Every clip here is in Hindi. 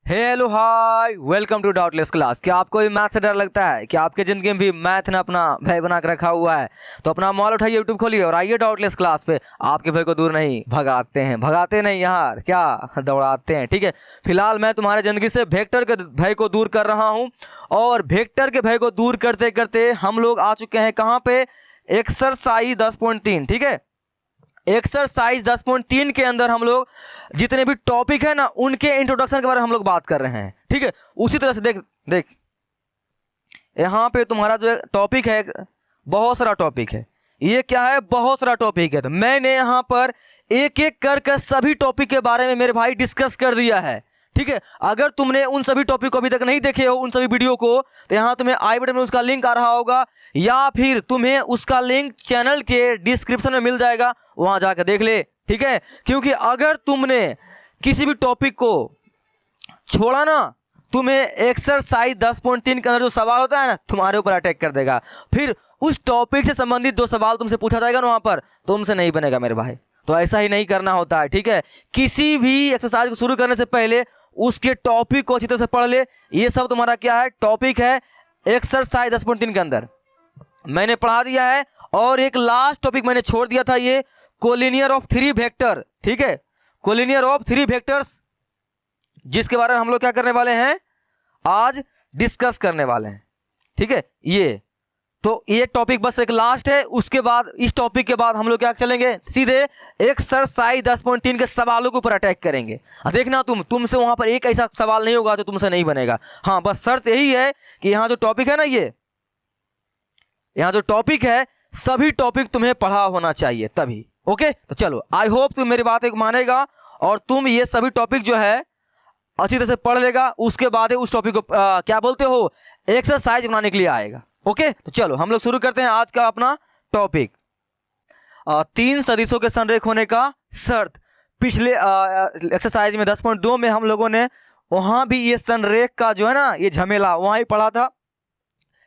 Hello hi welcome to doubtless class. क्या आपको भी मैथ से डर लगता है? क्या आपके ज़िंदगी में भी मैथ ने अपना भय बना के रखा हुआ है? तो अपना मोबाइल उठाइए, यूट्यूब खोलिए और आइए डाउटलेस क्लास पे। आपके भय को दूर नहीं भगाते हैं, भगाते नहीं यार, क्या दौड़ाते हैं। ठीक है, फिलहाल मैं तुम्हारे ज़िंदगी से वेक्टर के भय को दूर कर रहा हूँ और वेक्टर के भय को दूर करते करते हम लोग आ चुके हैं कहाँ पे? एक्सरसाइज 10.3। ठीक है, एक्सरसाइज 10.3 के अंदर हम लोग जितने भी टॉपिक है ना उनके इंट्रोडक्शन के बारे में हम लोग बात कर रहे हैं। ठीक है, उसी तरह से देख देख यहाँ पे तुम्हारा जो टॉपिक है, बहुत सारा टॉपिक है। ये क्या है? बहुत सारा टॉपिक है। तो मैंने यहाँ पर एक एक कर सभी टॉपिक के बारे में मेरे भाई डिस्कस कर दिया है। ठीक है, अगर तुमने उन सभी टॉपिक को अभी तक नहीं देखे हो, उन सभी वीडियो को, तो यहाँ तुम्हें आई बटन में उसका लिंक आ रहा होगा या फिर तुम्हें उसका लिंक चैनल के डिस्क्रिप्शन में मिल जाएगा, वहां जाकर देख ले। ठीक है, क्योंकि अगर तुमने किसी भी टॉपिक को छोड़ा ना, तुम्हें एक्सरसाइज 10.3 के अंदर जो सवाल होता है ना, तुम्हारे ऊपर अटैक कर देगा। फिर उस टॉपिक से संबंधित जो सवाल तुमसे पूछा जाएगा ना, वहां पर तुमसे नहीं बनेगा मेरे भाई। तो ऐसा ही नहीं करना होता है। ठीक है, किसी भी एक्सरसाइज को शुरू करने से पहले उसके टॉपिक को अच्छी तरह से पढ़ ले। ये सब तुम्हारा क्या है? टॉपिक है एक्सरसाइज 10.3 के अंदर मैंने पढ़ा दिया है। और एक लास्ट टॉपिक मैंने छोड़ दिया था, ये कोलिनियर ऑफ 3 वेक्टर। ठीक है, कोलिनियर ऑफ 3 वेक्टर्स, जिसके बारे में हम लोग क्या करने वाले हैं? आज डिस्कस करने वाले हैं। ठीक है, ये टॉपिक बस एक लास्ट है। उसके बाद इस टॉपिक के बाद हम लोग क्या चलेंगे? सीधे एक्सरसाइज 10.3 के सवालों के ऊपर अटैक करेंगे। देखना तुमसे वहां पर एक ऐसा सवाल नहीं होगा जो तुमसे नहीं बनेगा। हाँ, बस शर्त यही है कि यहाँ जो टॉपिक है ना, यहाँ जो टॉपिक है, सभी टॉपिक तुम्हें पढ़ा होना चाहिए तभी। ओके, तो चलो, आई होप तुम मेरी बात एक मानेगा और तुम ये सभी टॉपिक जो है अच्छी तरह से पढ़ लेगा। उसके बाद उस टॉपिक को क्या बोलते हो, एक्सरसाइज बनाने के लिए आएगा। ओके, तो चलो हम लोग शुरू करते हैं आज का अपना टॉपिक। 3 सदिशों के संरेख होने का शर्त। पिछले एक्सरसाइज में 10.2 में हम लोगों ने वहां भी ये संरेख का जो है ना, ये झमेला वहां ही पढ़ा था।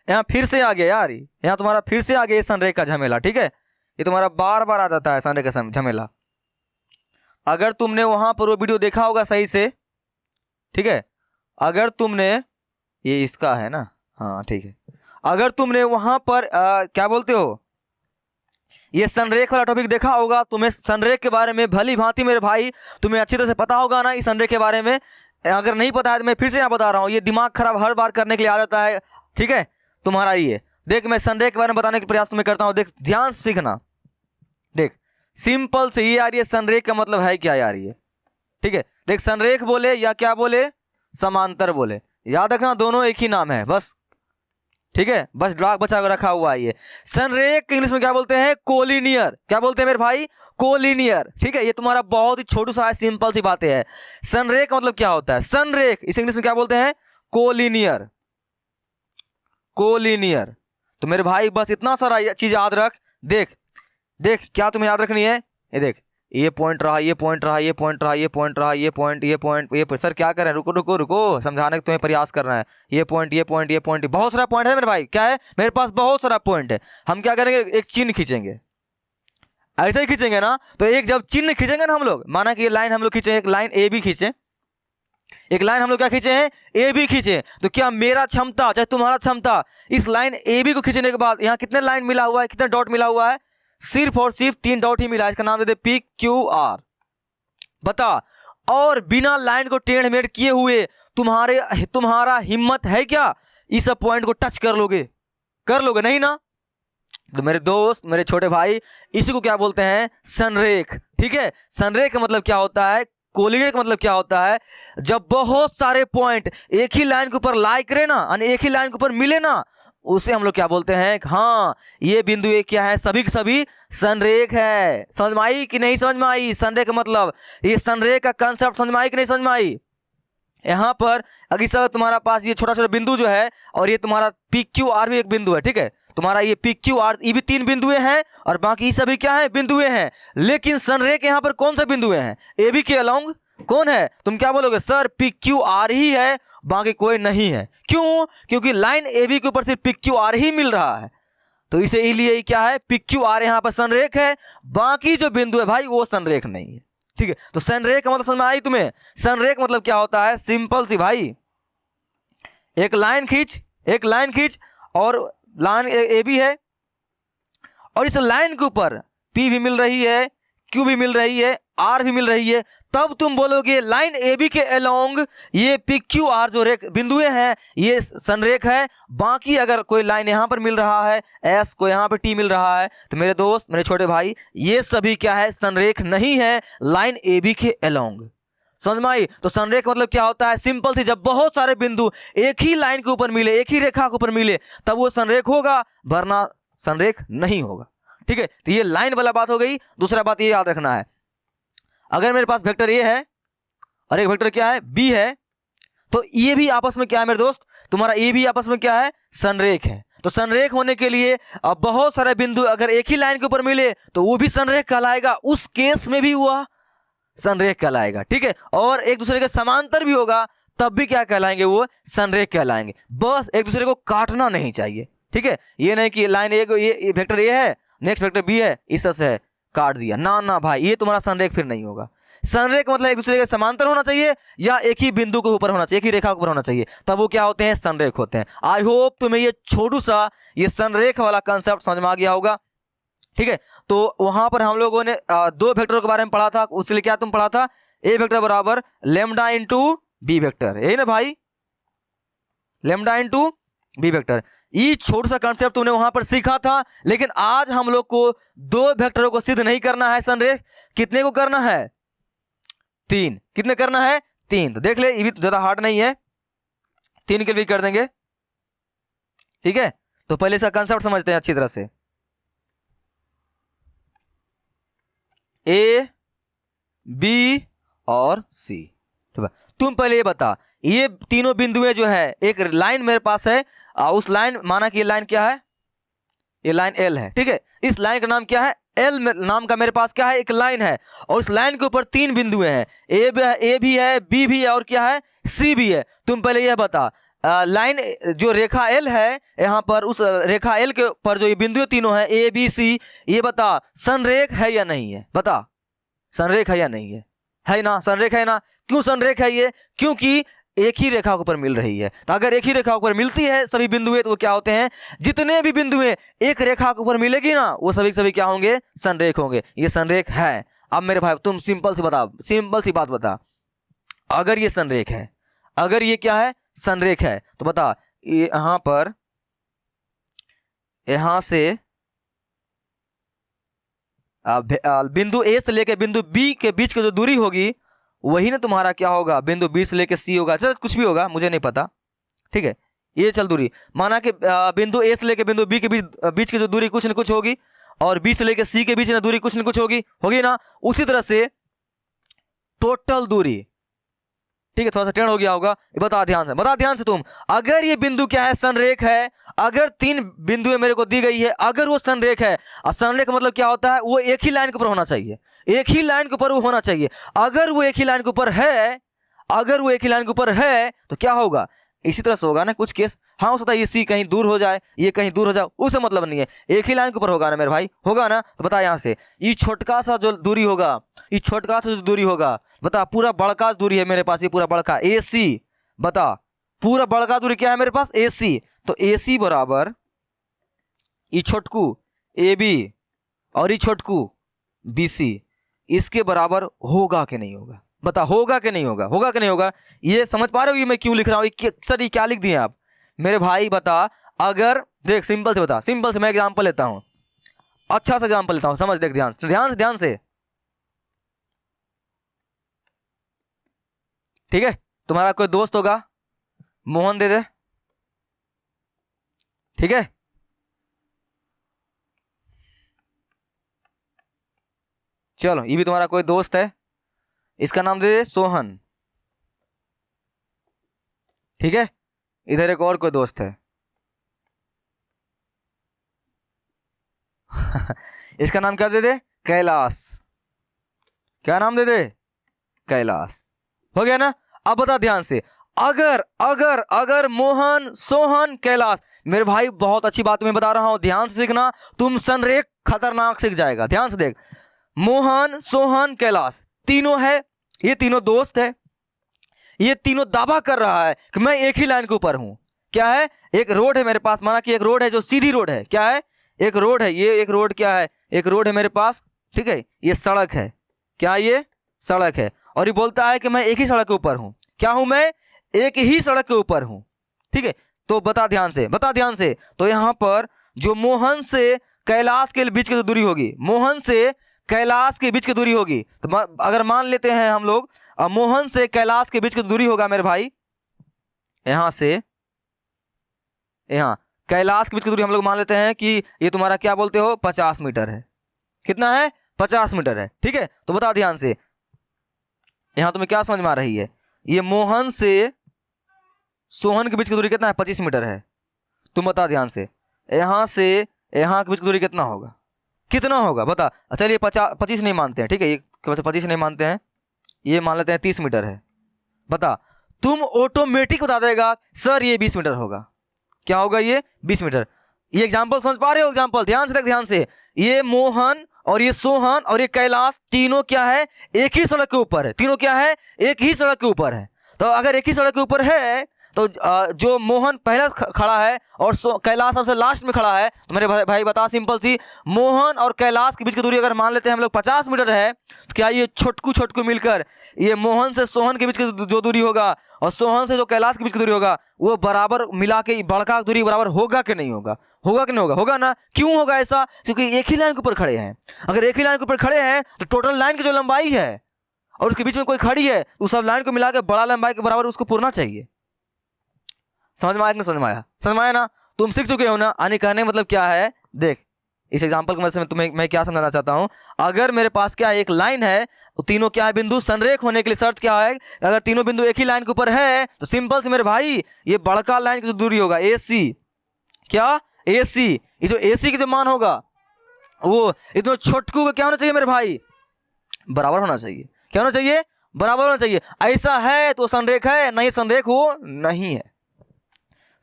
यहाँ फिर से आ गया यार, यहाँ तुम्हारा फिर से आ गया ये संरेख का झमेला। ठीक है, ये तुम्हारा बार बार आ जाता है संरेख का झमेला। अगर तुमने वहां पर वो वीडियो देखा होगा सही से, ठीक है, अगर तुमने, ये इसका है ना, हाँ ठीक है, अगर तुमने वहां पर क्या बोलते हो, ये संरेख वाला टॉपिक देखा होगा, तुम्हें संरेख के बारे में भली भांति मेरे भाई तुम्हें अच्छी तरह से पता होगा ना इस संरेख के बारे में। अगर नहीं पता है तो मैं फिर से यहाँ बता रहा हूँ, ये दिमाग खराब हर बार करने के लिए आ जाता है। ठीक है, तुम्हारा ये देख, मैं संरेख के बारे में बताने का प्रयास तुम्हें करता हूँ। देख, ध्यान से सीखना। देख, सिंपल से ये यार, ये संरेख का मतलब है क्या यार ये? ठीक है, देख, संरेख बोले या क्या बोले, समांतर बोले, याद रखना दोनों एक ही नाम है बस। ठीक है, बस ड्राग बचा कर रखा हुआ है। ये संरेख इंग्लिश में क्या बोलते हैं? कोलिनियर। क्या बोलते हैं मेरे भाई? कोलिनियर। ठीक है, ये तुम्हारा बहुत ही छोटू सा है, सिंपल सी बातें है। संरेख का मतलब क्या होता है? संरेख इस इंग्लिश में क्या बोलते हैं? कोलिनियर। कोलिनियर। तो मेरे भाई बस इतना सारा चीज याद रख। देख देख, क्या तुम्हें याद रखनी है? ये देख, ये पॉइंट रहा, ये पॉइंट रहा, ये पॉइंट रहा, ये पॉइंट रहा, ये पॉइंट, ये पॉइंट, ये सर क्या कर रहे हैं? रुको रुको रुको, समझाने का तुम्हें प्रयास कर रहे हैं। ये पॉइंट, ये पॉइंट, ये पॉइंट, बहुत सारा पॉइंट है मेरे भाई। क्या है? मेरे पास बहुत सारा पॉइंट है। हम क्या करेंगे? एक चिन्ह खींचेंगे, ऐसे ही खींचेंगे ना। तो एक जब चिन्ह खींचेंगे ना हम लोग, माना कि ये लाइन हम लोग खींचे, एक लाइन ए बी खींचे, एक लाइन हम लोग क्या खींचे हैं? ए बी खींचे। तो क्या मेरा क्षमता चाहे तुम्हारा क्षमता, इस लाइन ए बी को खींचने के बाद यहाँ कितने लाइन मिला हुआ है, कितने डॉट मिला हुआ है? सिर्फ और सिर्फ 3 डॉट ही मिला है। इसका नाम दे दे पी क्यू आर। बता, और बिना लाइन को टेढ़ मेढ़ किए हुए तुम्हारा हिम्मत है क्या इस पॉइंट को टच कर लोगे? कर लोगे नहीं ना? तो मेरे दोस्त, मेरे छोटे भाई, इसी को क्या बोलते हैं? संरेख। ठीक है, संरेख का मतलब क्या होता है? कोलिनियर का मतलब क्या होता है? जब बहुत सारे पॉइंट एक ही लाइन के ऊपर लाई करे ना, यानी एक ही लाइन के ऊपर मिले ना, उसे हम लोग क्या बोलते हैं? हाँ, ये बिंदु एक क्या है? सभी के सभी संरेख है। समझ में आई कि नहीं समझ में आई? संरेख का मतलब, ये संरेख का कंसेप्ट समझ में आई कि नहीं समझ में आई? यहाँ पर अगर सब तुम्हारा पास ये छोटा छोटा बिंदु जो है, और ये तुम्हारा पी क्यू आर भी एक बिंदु है। ठीक है, तुम्हारा ये पी क्यू आर, ये भी 3 बिंदुएं हैं और बाकी सभी क्या है? बिंदुएं हैं। लेकिन संरेख यहाँ पर कौन सा बिंदुएं हैं? ए बी के अलोंग कौन है? तुम क्या बोलोगे? सर पी क्यू आर ही है, बाकी कोई नहीं है। क्यों? क्योंकि लाइन ए बी के ऊपर सिर्फ पी क्यू आर ही मिल रहा है। तो इसीलिए क्या है? पी क्यू आर यहाँ पर संरेख है, बाकी जो बिंदु है भाई वो संरेख नहीं है। ठीक है, तो संरेख का मतलब समझ में आई तुम्हें? संरेख मतलब क्या होता है? सिंपल सी भाई, एक लाइन खींच और लाइन ए बी है, और इस लाइन के ऊपर पी भी मिल रही है, क्यू भी मिल रही है, आर भी मिल रही है, तब तुम बोलोगे लाइन ए बी के अलोंग ये पी क्यू आर जो बिंदुएं हैं ये संरेख है। बाकी अगर कोई लाइन यहां पर मिल रहा है एस को, यहां पर टी मिल रहा है, तो मेरे दोस्त, मेरे छोटे भाई, ये सभी क्या है? संरेख नहीं है लाइन ए बी के अलोंग। समझ में आई? तो संरेख मतलब क्या होता है? सिंपल सी, जब बहुत सारे बिंदु एक ही लाइन के ऊपर मिले, एक ही रेखा के ऊपर मिले, तब वो संरेख होगा, वरना संरेख नहीं होगा। ठीक है, तो ये लाइन वाला बात हो गई। दूसरा बात ये याद रखना है, अगर मेरे पास वेक्टर ए है और एक वेक्टर क्या है? बी है, तो ये भी आपस में क्या है मेरे दोस्त? तुम्हारा ए भी आपस में क्या है? संरेख है। तो संरेख होने के लिए अब बहुत सारे बिंदु अगर एक ही लाइन के ऊपर मिले तो वो भी संरेख कहलाएगा, उस केस में भी हुआ संरेख कहलाएगा। ठीक है, और एक दूसरे के समांतर भी होगा तब भी क्या कहलाएंगे? वो संरेख कहलाएंगे। बस एक दूसरे को काटना नहीं चाहिए। ठीक है, ये नहीं कि लाइन ए को ये वेक्टर ए है, नेक्स्ट वेक्टर बी है, इस तरह से काट दिया, ना ना भाई, ये तुम्हारा संरेख फिर नहीं होगा। संरेख मतलब एक दूसरे के समांतर होना चाहिए या एक ही बिंदु के ऊपर होना चाहिए, एक ही रेखा के ऊपर होना चाहिए, तब वो क्या होते हैं? संरेख होते हैं। आई होप तुम्हें ये छोटू सा ये संरेख वाला कंसेप्ट समझ में आ गया होगा। ठीक है, तो वहां पर हम लोगों ने दो वेक्टरों के बारे में पढ़ा था। उसके लिए क्या तुम पढ़ा था? ए वेक्टर बराबर लेमडा इंटू बी वेक्टर, यही ना भाई? लेमडा इंटू बी वेक्टर, ये छोटा सा कंसेप्ट तुमने वहां पर सीखा था। लेकिन आज हम लोग को दो वेक्टरों को सिद्ध नहीं करना है संरेख, कितने को करना है? 3। कितने करना है? 3। तो देख ले, ये भी ज्यादा हार्ड नहीं है, 3 के भी कर देंगे। ठीक है, तो पहले इसका कंसेप्ट समझते हैं अच्छी तरह से। ए, बी और सी। ठीक है, तुम पहले ये बता, ये तीनों बिंदुएं जो है, एक लाइन मेरे पास है, उस लाइन, माना कि ये लाइन क्या है? ये लाइन एल है। ठीक है, इस लाइन का नाम क्या है? एल नाम का मेरे पास क्या है? एक लाइन है, और उस लाइन के ऊपर 3 बिंदुएं हैं, ए भी है, बी भी है, और क्या है? सी भी है। तुम पहले यह बता, लाइन जो रेखा एल है यहाँ पर, उस रेखा एल के ऊपर जो ये बिंदु तीनों हैं ए बी सी, ये बता संरेख है या नहीं है? बता, संरेख है या नहीं है? है ना, संरेख है ना? क्यों संरेख है ये? क्योंकि एक ही रेखा के ऊपर मिल रही है। तो अगर एक ही रेखा के ऊपर मिलती है सभी बिंदुएं, तो वो क्या होते हैं? जितने भी बिंदुएं एक रेखा के ऊपर मिलेगी ना, वो सभी क्या होंगे? संरेख होंगे। ये संरेख है। अब मेरे भाई तुम सिंपल सी बता, सिंपल सी बात बता, अगर ये संरेख है, अगर ये क्या है? संरेख है, तो बता, यहां पर, यहां से बिंदु ए से लेकर बिंदु बी के बीच की जो दूरी होगी, वही ना तुम्हारा क्या होगा? बिंदु बी से लेकर सी होगा। चल कुछ भी होगा, मुझे नहीं पता। ठीक है, ये चल दूरी, माना कि बिंदु ए से लेकर बिंदु बी के बीच की जो दूरी कुछ न कुछ होगी, और बी से लेकर सी के बीच में दूरी कुछ न कुछ होगी ना। उसी तरह से टोटल दूरी, ठीक है, थोड़ा सा टेढ़ हो गया होगा, बता ध्यान से तुम, अगर ये बिंदु क्या है? संरेख है। अगर 3 बिंदुएं मेरे को दी गई है, अगर वो संरेख है, और संरेख मतलब क्या होता है? वो एक ही लाइन के ऊपर होना चाहिए, एक ही लाइन के ऊपर वो होना चाहिए। अगर वो एक ही लाइन के ऊपर है, अगर वो एक ही लाइन के ऊपर है, तो क्या होगा? इसी तरह से होगा ना कुछ केस। हाँ, हो सकता है ये सी कहीं दूर हो जाए, ये कहीं दूर हो जाए, उससे मतलब नहीं है, एक ही लाइन के ऊपर होगा ना मेरे भाई, होगा ना। तो बता, यहाँ से ये छोटका सा जो दूरी होगा, ये छोटका सा जो दूरी होगा, बता, पूरा बड़का दूरी है मेरे पास, ये पूरा बड़का ए सी, बता, पूरा बड़का दूरी क्या है मेरे पास? ए सी। तो ए सी बराबर ये छोटकू ए बी और ये छोटकू बी सी, इसके बराबर होगा कि नहीं होगा? बता, होगा कि नहीं होगा? होगा कि नहीं होगा? ये समझ पा रहे हो ये मैं क्यों लिख रहा हूँ? सर ये क्या लिख दिए आप मेरे भाई? बता, अगर देख, सिंपल से बता, सिंपल से मैं एग्जांपल लेता हूँ, अच्छा सा एग्जांपल लेता हूँ, समझ, देख, ध्यान से। ठीक है, तुम्हारा कोई दोस्त होगा, मोहन दे दे। ठीक है, चलो, ये भी तुम्हारा कोई दोस्त है, इसका नाम दे दे सोहन। ठीक है, इधर एक और कोई दोस्त है इसका नाम क्या दे दे? कैलाश। क्या नाम दे दे? कैलाश। हो गया ना? अब बता ध्यान से, अगर अगर अगर मोहन, सोहन, कैलाश, मेरे भाई बहुत अच्छी बात मैं बता रहा हूं, ध्यान से सीखना, तुम संरेख खतरनाक सीख जाएगा। ध्यान से देख, मोहन, सोहन, कैलाश, तीनों है, ये तीनों दोस्त है, ये तीनों दावा कर रहा है कि मैं एक ही लाइन के ऊपर हूं। क्या है? एक रोड है मेरे पास, माना कि एक रोड है जो सीधी रोड है। क्या है? एक रोड है, ये एक रोड क्या है? एक रोड है मेरे पास, ठीक है, ये सड़क है। क्या ये सड़क है? और ये बोलता है कि मैं एक ही सड़क के ऊपर हूं। क्या हूं मैं? एक ही सड़क के ऊपर हूं, ठीक है। तो बता ध्यान से, बता ध्यान से। तो यहां पर जो मोहन से कैलाश के बीच की जो दूरी होगी, मोहन से कैलाश के बीच की दूरी होगी, तो अगर मान लेते हैं हम लोग मोहन से कैलाश के बीच की दूरी होगा मेरे भाई, यहां से यहां कैलाश के बीच की दूरी हम लोग मान लेते हैं कि ये तुम्हारा क्या बोलते हो, 50 मीटर है। कितना है? 50 मीटर है, ठीक है। तो बता ध्यान से, यहां तुम्हें क्या समझ में आ रही है? ये मोहन से सोहन के बीच की दूरी कितना है? 25 मीटर है। तुम बता ध्यान से, यहां से यहां के बीच की दूरी कितना होगा? कितना होगा बता। चलिए 25 नहीं मानते हैं, ठीक है, ये 25 नहीं मानते हैं, ये मान लेते हैं 30 मीटर है। बता, तुम ऑटोमेटिक बता देगा सर ये 20 मीटर होगा। क्या होगा? ये 20 मीटर। ये एग्जाम्पल समझ पा रहे हो? एग्जाम्पल ध्यान से देख, ध्यान से। ये मोहन और ये सोहन और ये कैलाश तीनों क्या है? एक ही सड़क के ऊपर है। तीनों क्या है? एक ही सड़क के ऊपर है। तो अगर एक ही सड़क के ऊपर है तो जो मोहन पहला खड़ा है और कैलाश सबसे लास्ट में खड़ा है, तो मेरे भाई बता, सिंपल सी, मोहन और कैलाश के बीच की दूरी अगर मान लेते हैं हम लोग 50 मीटर है, तो क्या ये छोटकू छोटकू मिलकर ये मोहन से सोहन के बीच की जो दूरी होगा और सोहन से जो कैलाश के बीच की दूरी होगा, वो बराबर मिला के बड़का दूरी बराबर होगा कि नहीं होगा? होगा कि नहीं होगा? होगा ना। क्यों होगा ऐसा? क्योंकि एक ही लाइन के ऊपर खड़े हैं। अगर एक ही लाइन के ऊपर खड़े हैं तो टोटल लाइन की जो लंबाई है और उसके बीच में कोई खड़ी है, उस सब लाइन को मिला के बड़ा लंबाई के बराबर उसको पूरना चाहिए। समझ में आया कि नहीं समझ में आया? समझ में आया ना? तुम सीख चुके हो ना। आने कहने मतलब क्या है? देख, इस एग्जांपल की मदद से तुम्हें मैं क्या समझाना चाहता हूं। अगर मेरे पास क्या है, एक लाइन है, तो तीनों क्या है बिंदु संरेख होने के लिए शर्त क्या है? अगर तीनों बिंदु एक ही लाइन के ऊपर है तो सिंपल से मेरे भाई ये बड़का लाइन की जो दूरी होगा AC, क्या AC, ये जो AC की जो मान होगा वो इतना छोटकू का क्या होना चाहिए मेरे भाई? बराबर होना चाहिए। क्या होना चाहिए? बराबर होना चाहिए। ऐसा है तो संरेख है, नहीं संरेख हो नहीं है।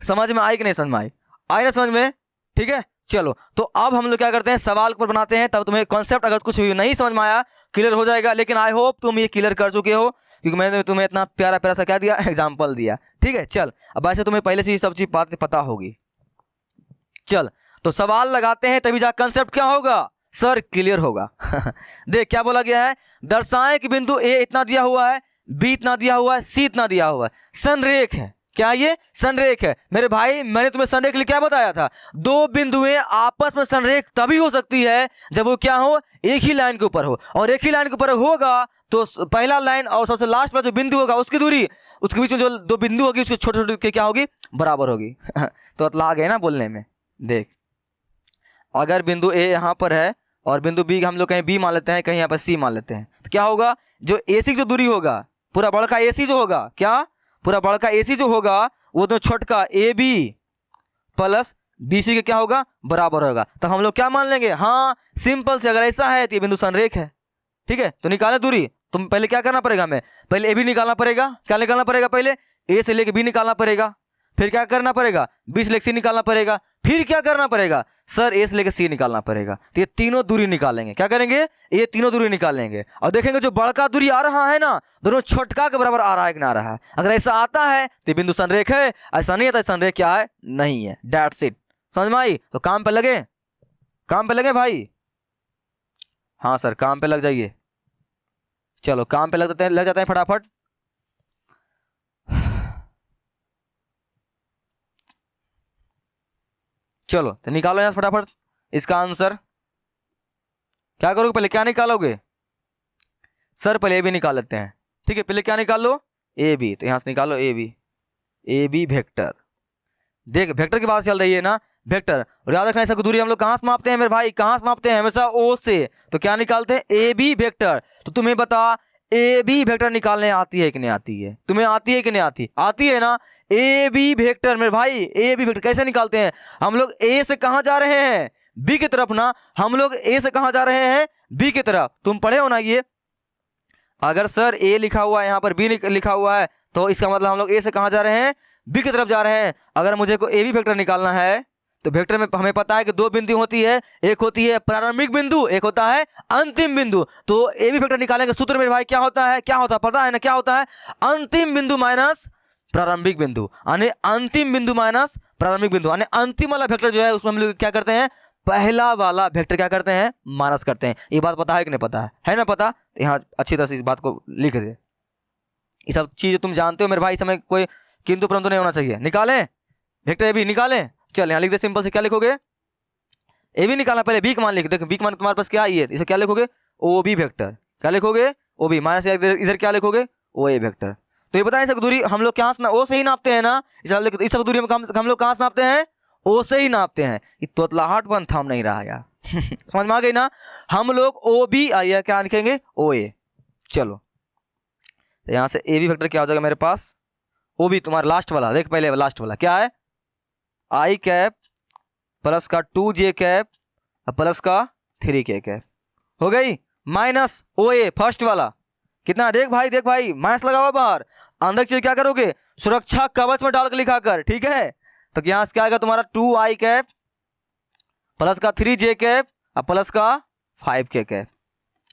समझ में आई कि नहीं समझ में आई? आई ना समझ में? ठीक है, चलो। तो अब हम लोग क्या करते हैं, सवाल पर बनाते हैं, तब तुम्हें कॉन्सेप्ट अगर कुछ भी नहीं समझ में आया क्लियर हो जाएगा। लेकिन आई होप तुम ये क्लियर कर चुके हो, क्योंकि मैंने तुम्हें इतना प्यारा प्यारा सा क्या दिया, एग्जाम्पल दिया। ठीक है, चल। अब ऐसे तुम्हें पहले से ही सब चीज बात पता होगी। चल, तो सवाल लगाते हैं, तभी जा कंसेप्ट क्या होगा सर, क्लियर होगा। देख क्या बोला गया है, दर्शाएं कि बिंदु ए इतना दिया हुआ है, बी इतना दिया हुआ है, सी इतना दिया हुआ है, संरेख है। क्या ये संरेख है मेरे भाई? मैंने तुम्हें संरेख के लिए क्या बताया था? दो बिंदुएं आपस में संरेख तभी हो सकती है जब वो क्या हो, एक ही लाइन के ऊपर हो। और एक ही लाइन के ऊपर होगा तो पहला लाइन और सबसे लास्ट में जो बिंदु होगा उसकी दूरी, उसके बीच में जो दो बिंदु होगी उसकी छोटे छोटे क्या होगी, बराबर होगी। तो अतला गए ना बोलने में। देख, अगर बिंदु ए यहाँ पर है और बिंदु बी हम लोग कहीं बी मान लेते हैं, कहीं यहाँ पर सी मान लेते हैं, तो क्या होगा, जो AC की जो दूरी होगा, पूरा बड़का AC जो होगा, क्या पूरा बड़का AC जो होगा वो तो छोटका AB प्लस BC के क्या होगा, बराबर होगा। तो हम लोग क्या मान लेंगे, हाँ सिंपल से, अगर ऐसा है तो ये बिंदु संरेख है। ठीक है, तो निकाले दूरी। तुम पहले क्या करना पड़ेगा, हमें पहले AB निकालना पड़ेगा। क्या निकालना पड़ेगा? पहले A से लेके B निकालना पड़ेगा। फिर क्या करना पड़ेगा, B से लेके C निकालना पड़ेगा। फिर क्या करना पड़ेगा सर, A से लेके C निकालना पड़ेगा। तो ये तीनों दूरी निकालेंगे। क्या करेंगे, ये तीनों दूरी निकालेंगे और देखेंगे जो बड़का दूरी आ रहा है ना, दोनों छोटका के बराबर आ रहा है कि ना आ रहा है। अगर ऐसा आता है तो बिंदु संरेख है, ऐसा नहीं आता संरेख क्या है, नहीं है। That's it. समझ में आई? तो काम पे लगे, काम पे लगे भाई। हाँ सर, काम पे लग जाइए। चलो काम पे लग जाते हैं फटाफट। चलो तो निकालो यहां फटाफट इसका आंसर। क्या करोगे, पहले क्या निकालोगे सर? पहले ए बी निकाल लेते हैं। ठीक है, पहले क्या निकाल लो, ए बी। तो यहां से निकालो ए बी वेक्टर। देख वेक्टर की बात चल रही है ना, वेक्टर। और याद रखना, ऐसा दूरी हम लोग कहां से मापते हैं मेरे भाई, कहां से मापते हैं, हमेशा O से। तो क्या निकालते हैं, ए बी वेक्टर। तो तुम्हें बता, ए बी वेक्टर निकालने आती है कि नहीं आती है? तुम्हें आती है कि नहीं आती? आती है ना। ए बी वेक्टर मेरे भाई, ए बी वेक्टर कैसे निकालते हैं हम लोग? ए से कहां जा रहे हैं, बी की तरफ ना। हम लोग ए से कहां जा रहे हैं, बी की तरफ। तुम पढ़े हो ना ये। अगर सर ए लिखा हुआ है, यहाँ पर बी लिखा हुआ है, तो इसका मतलब हम लोग ए से कहां जा रहे हैं, बी की तरफ जा रहे हैं। अगर मुझे को ए बी वेक्टर निकालना है तो वेक्टर में हमें पता है कि दो बिंदु होती है, एक होती है प्रारंभिक बिंदु, एक होता है अंतिम बिंदु। तो ए बी वेक्टर निकालने का सूत्र मेरे भाई क्या होता है, क्या होता है पता है ना, क्या होता है, अंतिम बिंदु माइनस प्रारंभिक बिंदु, यानी अंतिम बिंदु माइनस प्रारंभिक बिंदु, यानी अंतिम वाला वेक्टर जो है उसमें हम लोग क्या करते हैं, पहला वाला वेक्टर क्या करते हैं, माइनस करते हैं। ये बात पता है कि नहीं पता है ना पता, यहाँ अच्छी तरह से इस बात को लिख दे। ये सब चीज तुम जानते हो मेरे भाई, समय कोई किंतु परंतु नहीं होना चाहिए। निकालें वेक्टर ए बी, निकालें। चल यहाँ लिख दे सिंपल से, क्या लिखोगे, ए बी निकालना, पहले बी का मान लिख, देखो बी का मान तुम्हारे पास क्या है, इसे क्या लिखोगे, ओ बी वेक्टर, क्या लिखोगे, ओ बी माइनस इधर क्या लिखोगे, ओ ए वेक्टर। तो ये बताएं, इसकी दूरी हम लोग कहाँ से ओ से ही नापते हैं ना, इस दूरी हम लोग कहाँ से नापते हैं, ओ से ही नापते हैं। ये तोतलाहटपन थाम नहीं रहा यार समझ में आ गई ना। हम लोग ओ बी या क्या लिखेंगे, ओ ए। चलो तो यहाँ से ए बी वेक्टर क्या हो जाएगा मेरे पास, ओ बी तुम्हारा लास्ट वाला, देख पहले लास्ट वाला क्या है, आई कैप प्लस का 2j कैप प्लस का 3k कैप, हो गई, माइनस ओ ए फर्स्ट वाला कितना, देख भाई माइनस लगा हुआ बाहर, अंदर चीज क्या करोगे, सुरक्षा कवच में डाल के लिखा कर, ठीक है। तो यहाँ से क्या आएगा तुम्हारा 2i कैप प्लस का 3j कैप प्लस का 5k कैप,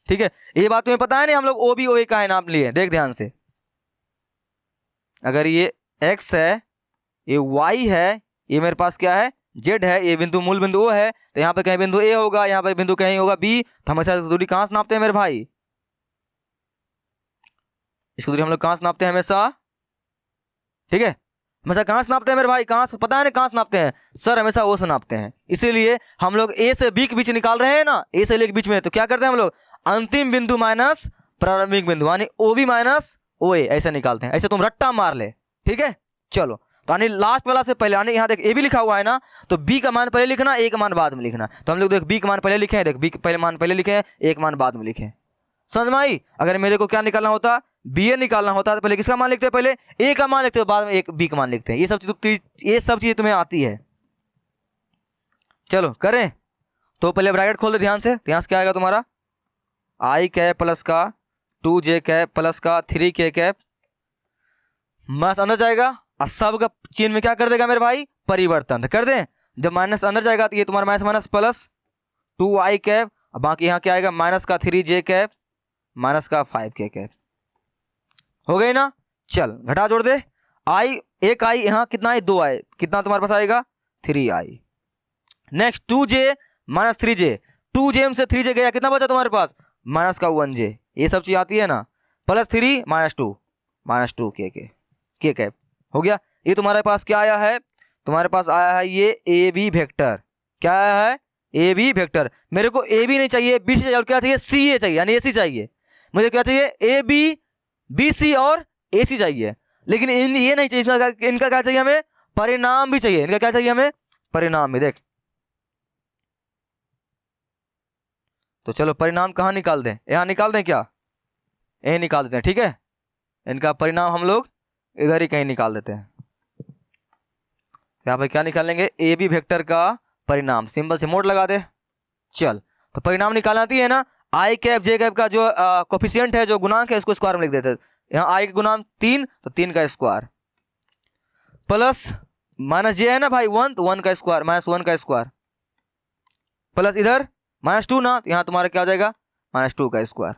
ठीक है। ये बात तुम्हें पता है नहीं, हम लोग ओ बी ओ ए का है नाम लिए, देख ध्यान से, अगर ये x है, ये y है, ये मेरे पास क्या है z है, ये बिंदु मूल बिंदु o है, तो यहाँ पे कहीं बिंदु a होगा, यहाँ पर बिंदु कहीं होगा b, तो हमेशा दूरी कहाँ से नापते हैं मेरे भाई, इसकी दूरी हम लोग कहाँ से नापते हैं हमेशा, ठीक है, हमेशा कहाँ से नापते हैं मेरे भाई, कहाँ से पता है ना, कहाँ से नापते हैं सर, हमेशा ओ से नापते हैं। इसीलिए हम लोग ए से बी के बीच निकाल रहे हैं ना, ए से ले के बीच में, तो क्या करते हैं हम लोग, अंतिम बिंदु माइनस प्रारंभिक बिंदु, यानी ओ बी माइनस ओ ए, ऐसा निकालते हैं, ऐसे तुम रट्टा मार ले, ठीक है। चलो तो यानी लास्ट वाला से पहले, यानी यहाँ देख ए भी लिखा हुआ है ना, तो बी का मान पहले लिखना, ए का मान बाद में लिखना। तो हम लोग देख बी का मान पहले लिखे हैं, देख बी पहले मान पहले लिखे हैं, ए का मान बाद में लिखे, समझ में आई। अगर मेरे को क्या निकालना होता, बी ए निकालना होता तो पहले किसका मान लिखते हैं, पहले ए का मान लिखते हैं, बाद में एक बी का मान लिखते हैं। ये सब चीज तुम्हें आती है। चलो करें, तो पहले ब्रैकेट खोल दे ध्यान से, ध्यान से क्या आएगा तुम्हारा, आई कैप प्लस का 2j कैप प्लस का 3k कैप, माइनस अंदर जाएगा और सब का चिन्ह में क्या कर देगा मेरे भाई, परिवर्तन कर दें। जब माइनस अंदर जाएगा तो ये तुम्हारा minus minus plus 2i cap, बाकी यहाँ क्या आएगा, माइनस का 3j कैप माइनस का 5k कैप, हो गई ना। चल घटा जोड़ दे, आई एक आई, यहाँ कितना है, 2i, कितना तुम्हारे पास आएगा 3i। Next 2j minus 3j, 2j से 3j गया, कितना बचा तुम्हारे पास, माइनस का 1j, ये सब चीज आती है ना, प्लस 3 माइनस 2 के कैप, हो गया। ये तुम्हारे पास क्या आया है, तुम्हारे पास आया है ये ए बी वेक्टर, क्या आया है, ए बी वेक्टर। मेरे को ए बी नहीं चाहिए, बी सी चाहिए, और क्या चाहिए, सी ए चाहिए, यानी ए सी चाहिए। मुझे क्या चाहिए, ए बी बी सी और ए सी चाहिए, लेकिन ये नहीं चाहिए, इनका क्या चाहिए हमें, परिणाम भी चाहिए, इनका क्या चाहिए हमें, परिणाम भी। देख तो चलो परिणाम कहाँ निकाल दें, यहाँ निकाल दें क्या, यही निकाल देते हैं, ठीक है। इनका परिणाम हम लोग इधर ही कहीं निकाल देते हैं। यहाँ पे क्या निकालेंगे, ए बी वेक्टर का परिणाम, सिंबल से मोड लगा दे। चल तो परिणाम निकालना आती है ना, आई कैप जे कैप का जो कोफिशिएंट है, जो गुणांक है, उसको स्क्वायर में लिख देते हैं। यहाँ आई का गुणांक 3, तो 3 का स्क्वायर प्लस माइनस जे है ना भाई 1, तो 1 का स्क्वायर माइनस 1 का स्क्वायर प्लस इधर -2 ना, तो यहाँ तुम्हारा क्या हो जाएगा, -2 का स्क्वायर।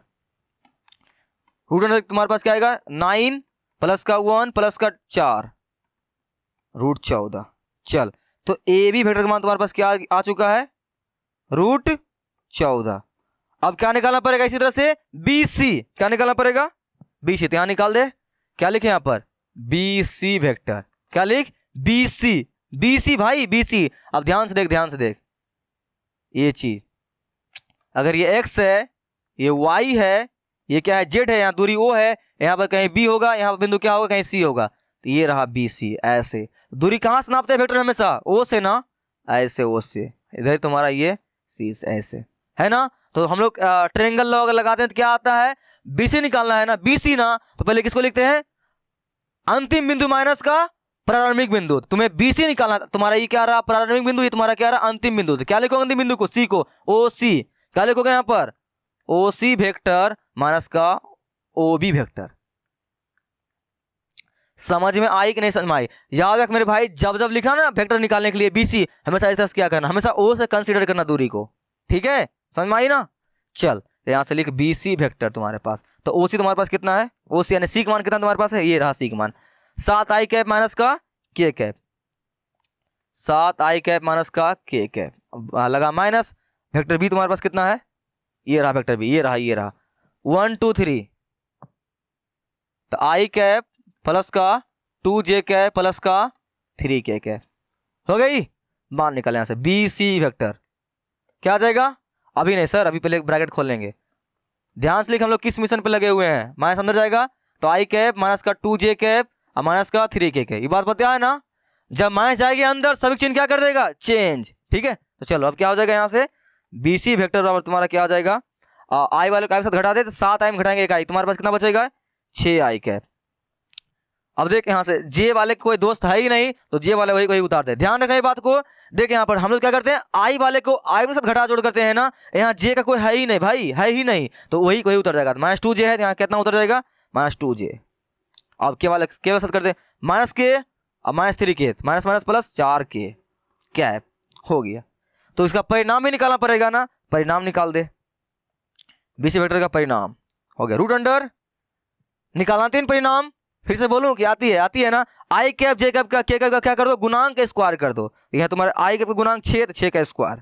रूट तुम्हारे पास क्या आएगा, 9 प्लस का 1 प्लस का 4 √14। चल तो ए बी वेक्टर का मान तुम्हारे पास क्या आ चुका है, √14। अब क्या निकालना पड़ेगा, इसी तरह से बी सी, क्या निकालना पड़ेगा, बी सी, तो यहां निकाल दे, क्या लिखे यहाँ पर, बी सी वेक्टर, क्या लिख, बी सी भाई, बी सी। अब ध्यान से देख, ये चीज अगर ये x है, ये y है, ये क्या है z है, यहाँ दूरी o है, यहाँ पर कहीं b होगा, यहाँ पर बिंदु क्या होगा, कहीं c होगा, तो ये रहा बी सी। ऐसे दूरी कहाँ से नापते हैं वेक्टर, हमेशा o से ना, ऐसे o से, इधर तुम्हारा ये c से, ऐसे है ना। तो हम लोग ट्रायंगल लॉ अगर लगाते हैं तो क्या आता है, BC निकालना है ना, BC ना, तो पहले किसको लिखते हैं, अंतिम बिंदु माइनस का प्रारंभिक बिंदु। तुम्हें BC निकालना, तुम्हारा ये क्या रहा, प्रारंभिक बिंदु, ये तुम्हारा क्या रहा, अंतिम बिंदु। तो क्या लिखोगे अंतिम बिंदु को, C को, OC, क्या लिखोगे यहाँ पर, OC वेक्टर माइनस का OB वेक्टर। समझ में आई कि नहीं समझ में आई? याद रख मेरे भाई, जब जब लिखा ना वेक्टर निकालने के लिए बीसी, हमेशा इस तरह से क्या करना, हमेशा ओ से कंसीडर करना दूरी को। ठीक है, समझ में आई ना? चल यहाँ से लिख बीसी वेक्टर तुम्हारे पास, तो ओसी तुम्हारे पास कितना है, ओसी यानी सी का मान कितना तुम्हारे पास है, ये रहा सी का मान 7 आई कैप माइनस का के कैप, 7 आई कैप माइनस का के कैप लगा माइनस वेक्टर बी तुम्हारे पास कितना है, ये रहा वेक्टर बी, ये रहा 1 2 3, तो आई कैप प्लस का 2 जे कैप प्लस का 3 के कैप हो गई। मान निकाले यहां से बी सी वेक्टर क्या आ जाएगा, अभी नहीं सर, अभी पहले ब्रैकेट खोल लेंगे। ध्यान से लिख, हम लोग किस मिशन पे लगे हुए हैं, माइनस अंदर जाएगा तो आई कैप माइनस का 2 जे कैप और माइनस का 3 के कैप, ये बात पता है ना? जब माइनस जाएगी अंदर सभी चिन्ह क्या कर देगा, चेंज। ठीक है, तो चलो अब क्या हो जाएगा यहाँ से बी सी वेक्टर बराबर तुम्हारा क्या आ जाएगा, आई वाले को आई के साथ घटा दे तो 7 आई में घटाएंगे 1 आई, तुम्हारे पास कितना बचेगा 6 आई कैप। अब देख यहाँ से जे वाले कोई दोस्त है ही नहीं तो जे वाले वही उतार दे, ध्यान रखना ये बात को। देख यहाँ पर हम लोग क्या करते हैं, आई वाले को आई के साथ घटा जोड़ करते हैं ना, यहाँ जे का कोई है ही नहीं भाई, है ही नहीं, तो वही उतर जाएगा। माइनस 2 जे है, यहाँ कितना उतर जाएगा माइनस 2 जे। अब के वाले के साथ करते हैं माइनस के और माइनस 3 के, माइनस माइनस प्लस 4 के कैप हो गया। तो इसका परिणाम ही निकालना पड़ेगा ना, परिणाम निकाल दे, बीसी वेक्टर का परिणाम हो गया रूट अंडर, निकालना 3 परिणाम, फिर से बोलूं कि आती है ना, आई कैप जे कैप का के कैप का क्या कर दो, गुणांक का स्क्वायर कर दो। यहाँ तुम्हारे आई कैप का गुणांक 6 तो 6 का स्क्वायर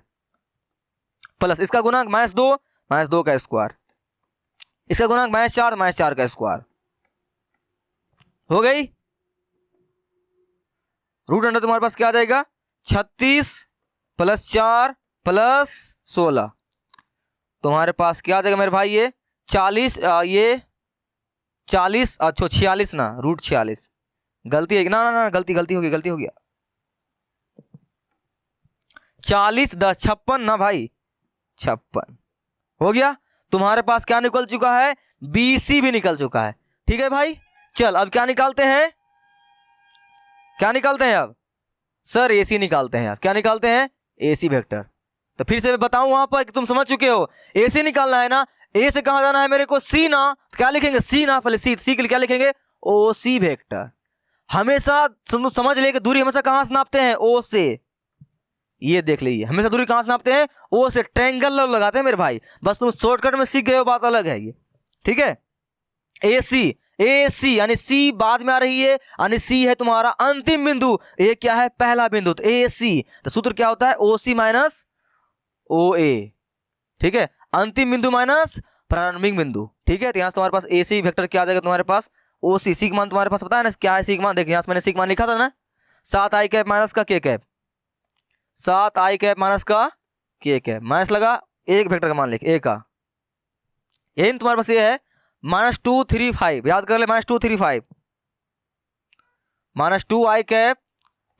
प्लस इसका गुणांक -2 का स्क्वायर, इसका गुणांक -4 का स्क्वायर हो गई। रूट अंडर तुम्हारे पास क्या आ जाएगा 36 + 4 + 16, तुम्हारे पास क्या आ जाएगा मेरे भाई, ये 40 ये 40 अच्छा 46 ना, रूट 46 गलती है ना, गलती हो गया 40 10 56 ना भाई, 56 हो गया। तुम्हारे पास क्या निकल चुका है, बीसी भी निकल चुका है। ठीक है भाई, चल अब क्या निकालते हैं अब सर, एसी निकालते हैं यार, क्या निकालते हैं एसी वेक्टर। तो फिर से मैं बताऊं वहां पर कि तुम समझ चुके हो, एसी निकालना है ना, ए से कहां जाना है मेरे को, सी ना, तो क्या लिखेंगे सी ना, पहले सी के लिए क्या लिखेंगे ओ सी वेक्टर। हमेशा समझ ले कि दूरी हमेशा कहां से नापते हैं, ओ से, ये देख लीजिए हमेशा दूरी कहां से नापते हैं, ओ से, ट्रायंगल लगाते हैं मेरे भाई, बस तुम शॉर्टकट में सीख गए हो, बात अलग है ये। ठीक है, ए सी यानी सी बाद में आ रही है, यानी सी है तुम्हारा अंतिम बिंदु, ए क्या है पहला बिंदु, तो ए सी, तो सूत्र क्या होता है ओ सी माइनस ओ ए। ठीक है, अंतिम बिंदु माइनस प्रारंभिक बिंदु। ठीक है, तो यहां से तुम्हारे पास ए सी वेक्टर क्या आ जाएगा तुम्हारे पास, ओ सी, सी का मान तुम्हारे पास पता है ना क्या है सी का मान, देखिए यहां से मैंने सी का मान लिखा था ना, 7 आई कैप माइनस का के कैप, 7 आई कैप माइनस का के कैप, माइनस लगा एक वेक्टर का मान लिख ए का, यही तुम्हारे पास ये है -235, याद कर ले -235 -2 आई कैप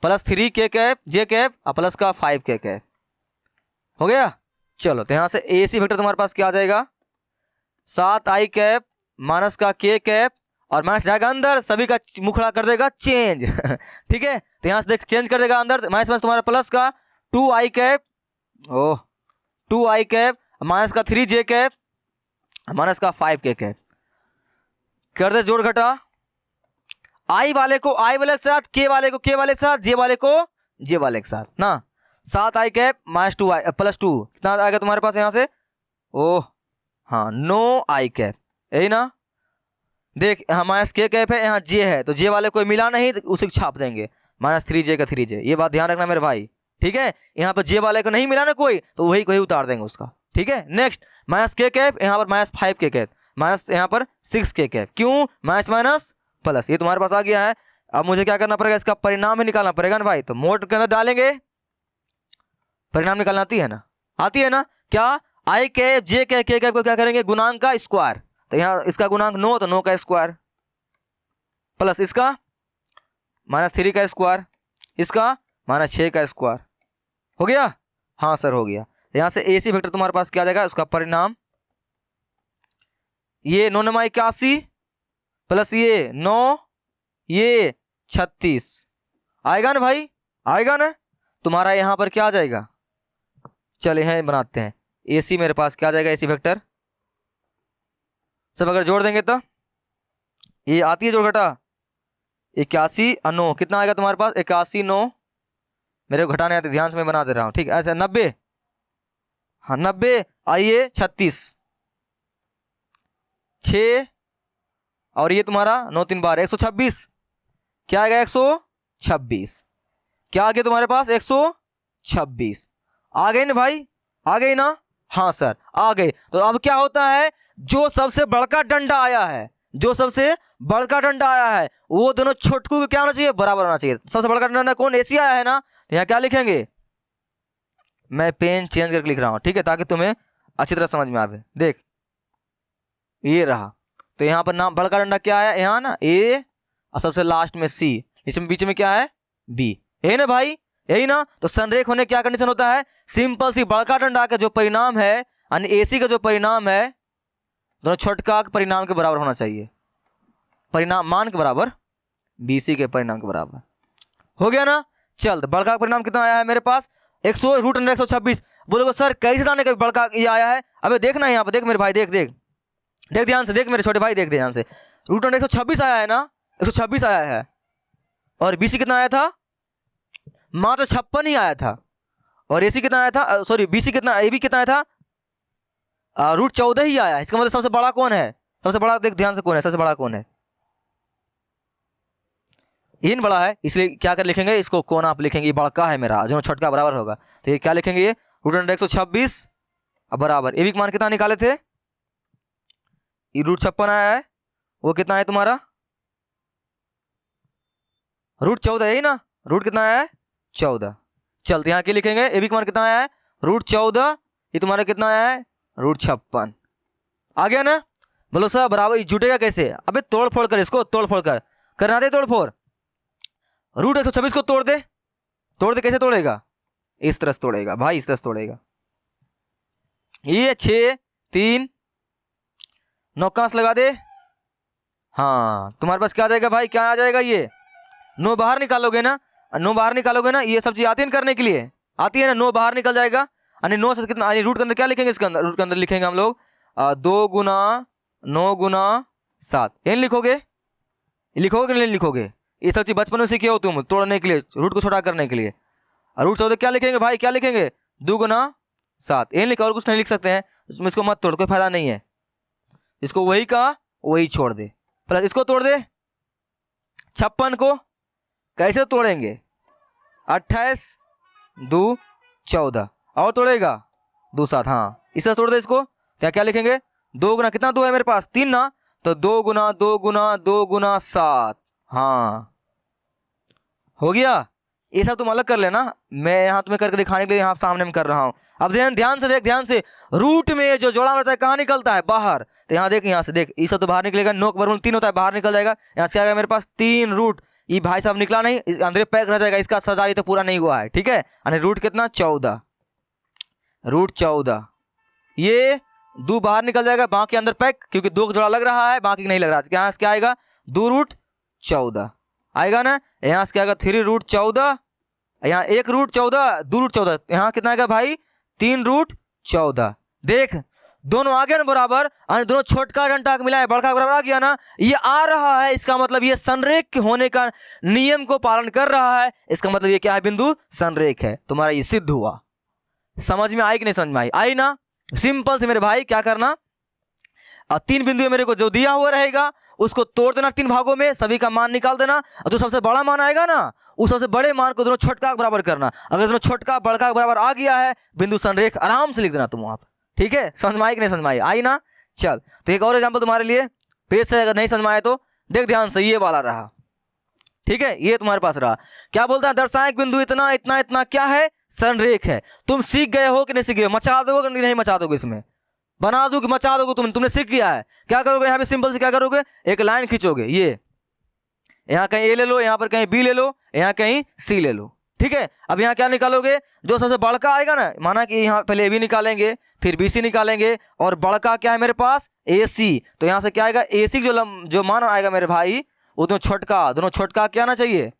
प्लस 3 के कैप जे कैप और प्लस का 5 के कैप हो गया। चलो तो यहां से ए सी वेक्टर तुम्हारे पास क्या आ जाएगा 7 आई कैप माइनस का के कैप और माइनस जाएगा अंदर, सभी का मुखड़ा कर देगा चेंज। ठीक है, तो यहां से देख चेंज कर देगा अंदर, माइनस माइनस तुम्हारा प्लस का 2 आई कैप, 2 आई कैप माइनस का 3 जे कैप माइनस का 5 के कैप, कर दे जोड़ घटा, आई वाले को आई वाले के साथ, के वाले को के वाले के साथ, जे वाले को जे वाले के साथ ना, 7 आई कैप -2 आई प्लस 2 कितना आएगा तुम्हारे पास यहाँ से, हाँ 9 आई कैप, यही ना। देख यहाँ माइनस के कैप है, यहाँ जे है, तो जे वाले कोई मिला नहीं तो उसे छाप देंगे -3 जे का 3 जे, ये बात ध्यान रखना मेरे भाई। ठीक है, यहाँ पर जे वाले को नहीं मिला ना कोई तो वही उतार देंगे उसका। ठीक है, नेक्स्ट माइनस के कैप, यहाँ पर -5 के कैप, माइनस यहाँ पर 6 के कैप, क्यों माइनस माइनस प्लस, ये तुम्हारे पास आ गया है। अब मुझे क्या करना पड़ेगा, इसका परिणाम ही निकालना पड़ेगा ना भाई, तो मोड के अंदर डालेंगे, परिणाम निकालना आती है ना क्या, आई कैप जे कैप के कैप को क्या करेंगे गुणांक का स्क्वायर, तो यहाँ इसका गुणांक 9 तो 9 का स्क्वायर प्लस इसका -3 का स्क्वायर, इसका -6 का स्क्वायर हो गया। हाँ सर हो गया। यहां से ए सी वेक्टर तुम्हारे पास क्या आ जाएगा, उसका परिणाम ये 9 9 81 प्लस ये 9 ये 36 आएगा ना भाई, आएगा ना। तुम्हारा यहां पर क्या आ जाएगा, चले हैं बनाते हैं, ए सी मेरे पास क्या आ जाएगा, ए सी वेक्टर सब अगर जोड़ देंगे तो ये आती है जोड़ घटा, 81 9 कितना आएगा तुम्हारे पास? 81 9, मेरे को घटाने आते, ध्यान से मैं बना दे रहा हूँ, ठीक है। अच्छा 90, हाँ 90, आइए 36 6, और ये तुम्हारा 9 3 12 126, क्या आएगा? 126, क्या आ गया तुम्हारे पास? 126 आ गई ना भाई, आ गई ना? हाँ सर आ गई। तो अब क्या होता है, जो सबसे बड़का डंडा आया है, जो सबसे बड़का डंडा आया है, वो दोनों छोटकू को क्या होना चाहिए? बराबर होना चाहिए। सबसे बड़का डंडा कौन? एसी आया है ना। यहाँ क्या लिखेंगे? मैं पेन चेंज करके लिख रहा हूं, ठीक है, ताकि तुम्हें अच्छी तरह समझ में आवे। देख ये रहा, तो यहाँ पर नाम बड़का डंडा क्या आया? यहाँ ना ए, और सबसे लास्ट में सी, इसमें बीच में क्या है? बी, यही ना भाई, यही ना। तो संरेख होने क्या कंडीशन होता है? सिंपल सी, बड़का डंडा का जो परिणाम है यानी एसी का जो परिणाम है, दोनों छोटका के परिणाम के बराबर होना चाहिए, परिणाम मान के बराबर, बीसी के परिणाम के बराबर। हो गया ना। चल, तो बड़का का परिणाम कितना आया है मेरे पास? 100 रूट अंडर 126। बोलोगे सर कैसे जाने का बड़का ये आया है? अबे देखना यहाँ पर, देख मेरे भाई, देख देख देख ध्यान से, देख मेरे छोटे भाई, देख ध्यान से। रूट अंडर 126 आया है ना, 126 आया है, और बीसी कितना आया था? मात्र 56 ही आया था। और एसी कितना आया था? सॉरी बीसी कितना, ए बी कितना आया था? रूट 14 ही आया है। इसका मतलब सबसे बड़ा कौन है? सबसे बड़ा देख ध्यान से, कौन है सबसे बड़ा? कौन है? इन बड़ा है, इसलिए क्या कर लिखेंगे इसको? कौन आप लिखेंगे? बड़का है मेरा, जो छोटका बराबर होगा। तो ये क्या लिखेंगे? ये रूट अंडर 126 बराबर, ए बी का मान कितना निकाले थे? रूट 56 आया है, वो कितना है तुम्हारा? रूट 14, यही ना। रूट कितना आया है? 14। चलते यहाँ क्या लिखेंगे? ए बी का मान कितना आया है? रूट 14। ये तुम्हारा कितना आया है? रूट 56। आ गया ना। बोलो सर बराबर जुटेगा कैसे? अबे तोड़ फोड़ कर, इसको तोड़ फोड़ कर, करना दे तोड़ फोड़। रूट 126 को तोड़ दे, तोड़ दे, कैसे तोड़ेगा? इस तरह से तोड़ेगा भाई, इस तरह से तोड़ेगा। ये 6 3 9 कांस लगा दे। हाँ तुम्हारे पास क्या आ जाएगा भाई? क्या आ जाएगा? ये 9 बाहर निकालोगे ना, 9 बाहर निकालोगे ना, ये सब चीज आती है करने के लिए, आती है ना। 9 बाहर निकल जाएगा, यानी 9 से कितना, रूट के अंदर क्या लिखेंगे? इसके अंदर, रूट के अंदर लिखेंगे हम लोग 2 गुना 9 गुना 7। इन लिखोगे, लिखोगे कि नहीं लिखोगे? ये सब चीज बचपन में सीखे हो तुम, तोड़ने के लिए, रूट को छोटा करने के लिए। और रूट 14 क्या लिखेंगे भाई? क्या लिखेंगे? 2 गुना 7। इन लिखो, और कुछ नहीं लिख सकते हैं इसको मत तोड़, कोई फायदा नहीं है। इसको वही का वही छोड़ दे, प्लस इसको तोड़ दे 56 को। कैसे तोड़ेंगे? 28 2 14, और तोड़ेगा 2 7, हाँ इससे तोड़ दे इसको। क्या क्या लिखेंगे? 2 गुना कितना? 2 है मेरे पास, 3 ना, तो 2 गुना 2 गुना 2 गुना 7। हाँ हो गया। ये सब तुम अलग कर लेना, मैं यहाँ तुम्हें करके दिखाने के लिए यहाँ सामने में कर रहा हूँ। अब ध्यान से देख, ध्यान से। रूट में जो जोड़ा रहता है कहाँ निकलता है? बाहर। तो यहाँ देख, यहाँ से देख, ये सब तो बाहर निकलेगा। 9 के वर्गमूल 3 होता है, बाहर निकल जाएगा। यहाँ से क्या आएगा मेरे पास? 3 रूट। ये भाई साहब निकला नहीं, अंदर पैक रह जाएगा, इसका सजा तो पूरा नहीं हुआ है, ठीक है। यानी रूट कितना? 14, रूट 14। ये 2 बाहर निकल जाएगा, बाकी अंदर पैक, क्योंकि 2 का जोड़ा लग रहा है, बाकी नहीं लग रहा है। यहाँ से क्या आएगा? 2 रूट 14 आएगा ना। यहाँ से क्या आएगा? 3 रूट 14। यहाँ 1 रूट 14, 2 रूट 14। यहाँ कितना आएगा भाई? 3 रूट 14। देख दोनों आ गया ना बराबर, दोनों छोटका डंडा मिला है, बड़का बराबर आ गया ना। ये आ रहा है, इसका मतलब ये संरेख होने का नियम को पालन कर रहा है। इसका मतलब ये क्या है? बिंदु संरेख है। तुम्हारा ये सिद्ध हुआ। समझ में आई कि नहीं समझ में आई? आई ना। सिंपल से मेरे भाई क्या करना, 3 बिंदु मेरे को जो दिया हुआ रहेगा उसको तोड़ देना 3 भागों में, सभी का मान निकाल देना, और जो सबसे बड़ा मान आएगा ना, उस सबसे बड़े मान को दोनों छोटका के बराबर करना। अगर दोनों छोटका बड़का के बराबर आ गया है, बिंदु संरेख आराम से लिख देना तुम वहां पर, ठीक है। समझ में आई कि नहीं समझ में आई? आई ना। चल तो एक और एग्जाम्पल तुम्हारे लिए, पेज से अगर नहीं समझ में आए तो देख ध्यान से, ये वाला रहा, ठीक है। ये तुम्हारे पास रहा। क्या बोलता है? दर्शाएं बिंदु इतना इतना इतना क्या है? संरेख है। तुम सीख गए हो कि नहीं सीख गए? मचा दोगे कि नहीं मचा दोगे? इसमें बना दो कि मचा दोगे? तुमने सीख गया है। क्या करोगे यहाँ पे? सिंपल से क्या करोगे? एक लाइन खींचोगे, ये यहाँ कहीं ए ले लो, यहाँ पर कहीं बी ले लो, यहाँ कहीं सी ले लो, ठीक है। अब यहाँ क्या निकालोगे? जो सबसे बड़का आएगा ना, माना कि यहाँ पहले ए बी निकालेंगे, फिर बी सी निकालेंगे, और बड़का क्या है मेरे पास? ए सी। तो यहाँ से क्या आएगा? ए सी जो मान आएगा मेरे भाई, वो दोनों छोटका क्या आना चाहिए?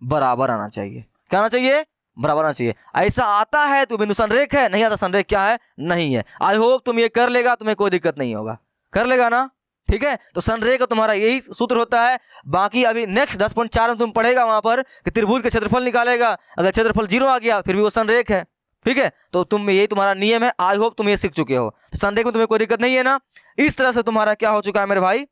बराबर आना चाहिए। क्या आना चाहिए? बराबर आना चाहिए। ऐसा आता है तो बिंदु संरेख है, नहीं आता संरेख क्या है? नहीं है। आई होप तुम ये कर लेगा, तुम्हें कोई दिक्कत नहीं होगा। कर लेगा ना? ठीक है। तो संरेख का तुम्हारा यही सूत्र होता है। बाकी अभी नेक्स्ट 10.4 में तुम पढ़ेगा वहां पर कि त्रिभुज का क्षेत्रफल निकालेगा, अगर क्षेत्रफल 0 आ गया फिर भी वो संरेख है। ठीक है, तो तुम यही तुम्हारा नियम है। आई होप तुम ये सीख चुके हो। संरेख में तुम्हें कोई दिक्कत नहीं है ना। इस तरह से तुम्हारा क्या हो चुका है मेरे भाई,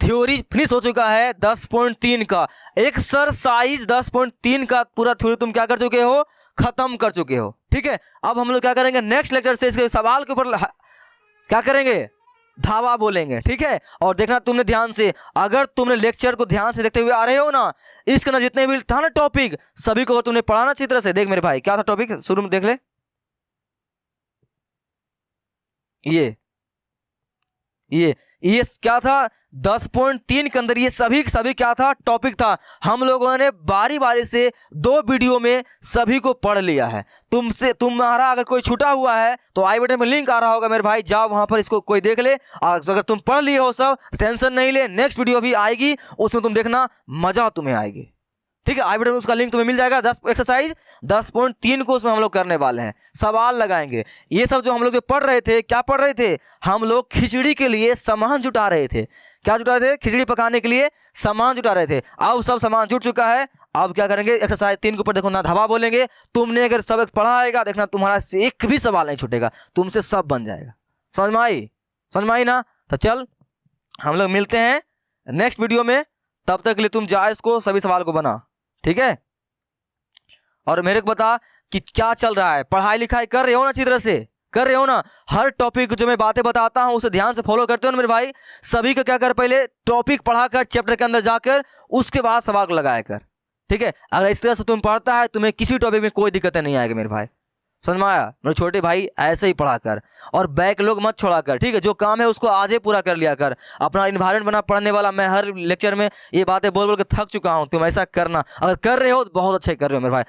थ्योरी फिनिश हो चुका है 10.3 का। एक्सरसाइज 10.3 का पूरा थ्योरी तुम क्या कर चुके हो, खत्म कर चुके हो। ठीक है, अब हम लोग क्या करेंगे नेक्स्ट लेक्चर से इसके सवाल के ऊपर क्या करेंगे, धावा बोलेंगे। ठीक है, और देखना तुमने ध्यान से, अगर तुमने लेक्चर को ध्यान से देखते हुए आ रहे हो ना, इसके ना जितने भी था ना टॉपिक सभी को तुमने पढ़ाना अच्छी तरह से। देख मेरे भाई क्या था टॉपिक, शुरू में देख ले, ये क्या था 10.3 के अंदर, ये सभी क्या था, टॉपिक था। हम लोगों ने बारी बारी से 2 वीडियो में सभी को पढ़ लिया है। तुम्हारा अगर कोई छूटा हुआ है तो आई बटन में लिंक आ रहा होगा मेरे भाई, जाओ वहां पर इसको कोई देख ले। अगर तुम पढ़ लिए हो सब, टेंशन नहीं ले, नेक्स्ट वीडियो भी आएगी उसमें तुम देखना, मजा तुम्हें आएगी। ठीक है, आई बटन में उसका लिंक तुम्हें मिल जाएगा। 10 एक्सरसाइज 10.3 को उसमें हम लोग करने वाले हैं, सवाल लगाएंगे। ये सब जो हम लोग जो पढ़ रहे थे, क्या पढ़ रहे थे हम लोग, खिचड़ी के लिए सामान जुटा रहे थे। क्या जुटा रहे थे, खिचड़ी पकाने के लिए सामान जुटा रहे थे। अब सब सामान जुट चुका है। अब क्या करेंगे, एक्सरसाइज 3 के ऊपर देखो ना, धावा बोलेंगे। तुमने अगर सब पढ़ा आएगा, देखना तुम्हारा से एक भी सवाल नहीं छूटेगा, तुमसे सब बन जाएगा। समझ में आई, समझ में आई ना। तो चल हम लोग मिलते हैं नेक्स्ट वीडियो में, तब तक के लिए तुम जा इसको सभी सवाल को बना। ठीक है, और मेरे को बता कि क्या चल रहा है, पढ़ाई लिखाई कर रहे हो ना, अच्छी तरह से कर रहे हो ना। हर टॉपिक जो मैं बातें बताता हूं उसे ध्यान से फॉलो करते हो ना मेरे भाई। सभी को क्या कर, पहले टॉपिक पढ़ा कर चैप्टर के अंदर जाकर उसके बाद सवाल लगाया कर। ठीक है, अगर इस तरह से तुम पढ़ता है तुम्हें किसी टॉपिक में कोई दिक्कत नहीं आएगी मेरे भाई। समझ में आया मेरे छोटे भाई, ऐसे ही पढ़ा कर और बैक लोग मत छोड़ा कर। ठीक है, जो काम है उसको आज ही पूरा कर लिया कर। अपना इन्वायरमेंट बना पढ़ने वाला। मैं हर लेक्चर में ये बातें बोल बोल के थक चुका हूँ, तुम ऐसा करना। अगर कर रहे हो तो बहुत अच्छे कर रहे हो मेरे भाई।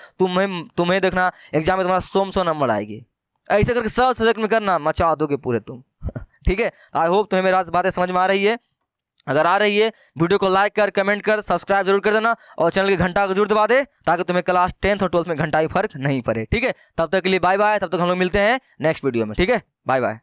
तुम्हें देखना एग्जाम में तुम्हारा 100 नंबर आएगी। ऐसे करके सब सब्जेक्ट में करना, मचा दोगे पूरे तुम। ठीक है, आई होप तुम्हें मेरी बातें समझ में आ रही है। अगर आ रही है वीडियो को लाइक कर, कमेंट कर, सब्सक्राइब जरूर कर देना और चैनल के घंटा को जरूर दबा दे, ताकि तुम्हें क्लास 10th और 12th में घंटा ही फर्क नहीं पड़े। ठीक है, तब तक के लिए बाय बाय। तब तक हम लोग मिलते हैं नेक्स्ट वीडियो में। ठीक है, बाय बाय।